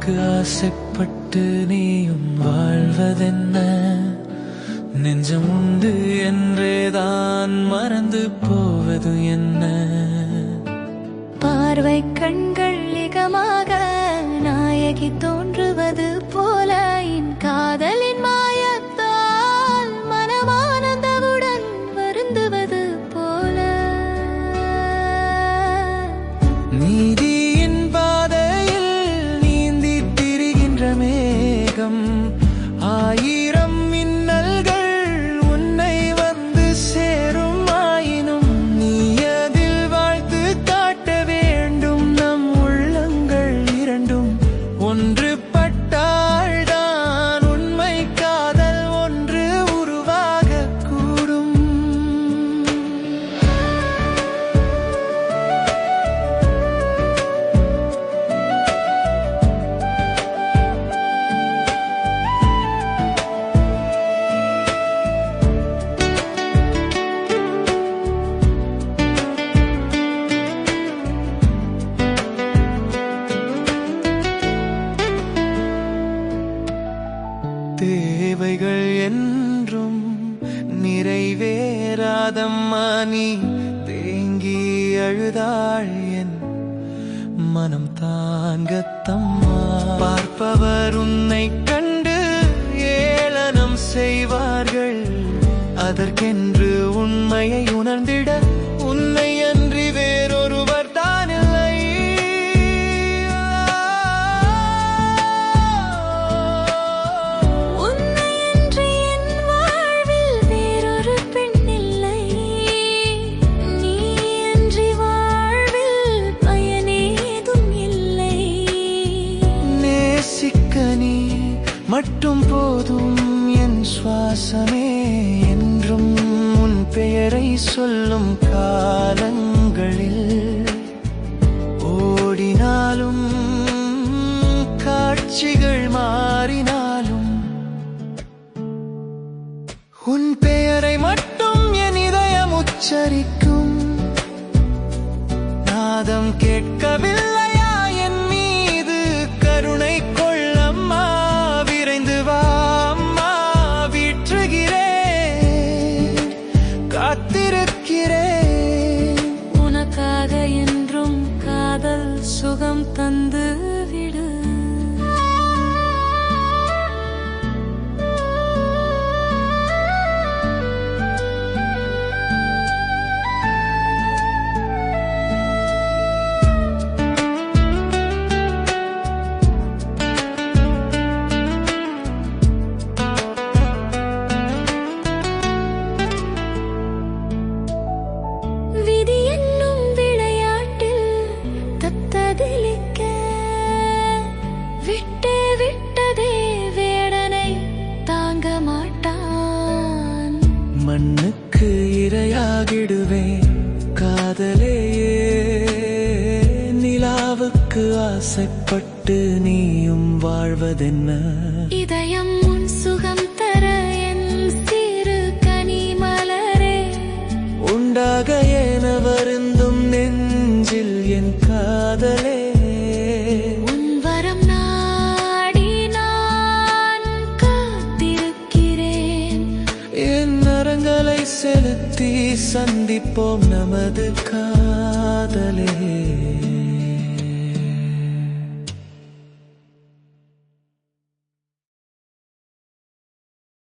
நிலாவுக்கு ஆசைப்பட்டு நீயும் வாழ்வதென்ன? நெஞ்சம் உண்டு என்றேதான் மறந்து போவது என்ன? பார்வை கண்கள் இகமாக நாயகி தோன்றுவது போல என் காதலின் மாயத்தால் மனமானந்தவுடன் வருந்துவது போல. நீதியின் பாதையில் நீந்தி திரிகின்ற மேகம், ஆயிரம் மின்னல்கள் உன்னை வந்து சேரும். ஆயினும் நீ அதில் வாழ்த்து காட்ட வேண்டும். நம் உள்ளங்கள் இரண்டும் ஒன்று பட்டால்தான் உண்மை காதல் ஒன்று உருவாக கூடும். தேவைகள் என்றும் நிறைவேறாதம்மா, நீ தேங்கி அழுதாள் என் மனம் தாங்கத்தம்மா. பார்ப்பவர் உன்னை கண்டு ஏளனம் செய்வார்கள், அதற்கென்று உண்மையை உணர்ந்திட உன்னை அன்றி வேறொருவர் தானில்லை. நீ மட்டும் போதும் என் சுவாசமே, என்றும் உன் பெயரை சொல்லும் காலங்களில் ஓடினாலும் காட்சிகள் மாறினாலும் உன் பெயரை மட்டும் என் இதயம் உச்சரிக்கும். நாதம் கேட்கவில்லையா என் மீது கருணை கொள்ளம்மா? விரைந்து வா அம்மா, வீற்றுகிறேன், காத்திருக்கிறேன். உனக்காக என்றும் காதல் சுகம் தந்து விடு. விதி என்னும் விளையாட்டில் தத்ததிலிக்க விட்டே விட்டதே வேடனை தாங்க மாட்டான். மண்ணுக்கு இரையாகிடுவேன் காதலேயே, நிலாவுக்கு ஆசைப்பட்டு நீயும் வாழ்வதென்ன? இதயம் உன் சுகம் தர என் சிறு கனி மலரே, உண்டாக என வருந்தும் நெஞ்சில் என் காதலே. உன் வரம் நாடி நான் காத்திருக்கிறேன். என் நரங்களை செலுத்தி சந்திப்போம் நமது காதலே.